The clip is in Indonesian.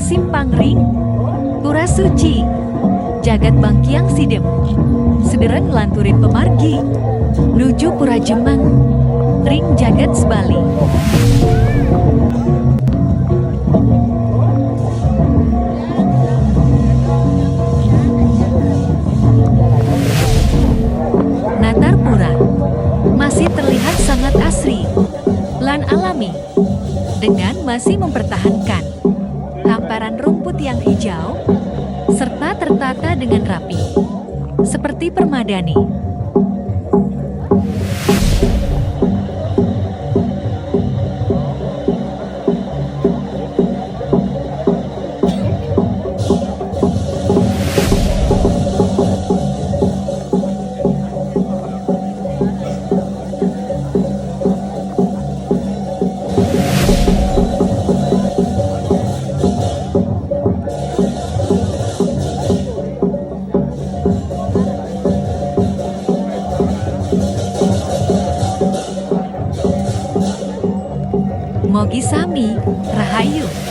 Simpang Ring, Pura Suci, Jagat Bangkiang Sidem, Sedereng Lanturin Pemargi, Nuju Pura Jemang, Ring Jagat Sebali. Natar Pura masih terlihat sangat asri lan alami, dengan masih mempertahankan hamparan rumput yang hijau, serta tertata dengan rapi, seperti permadani. Mogi Sami, Rahayu.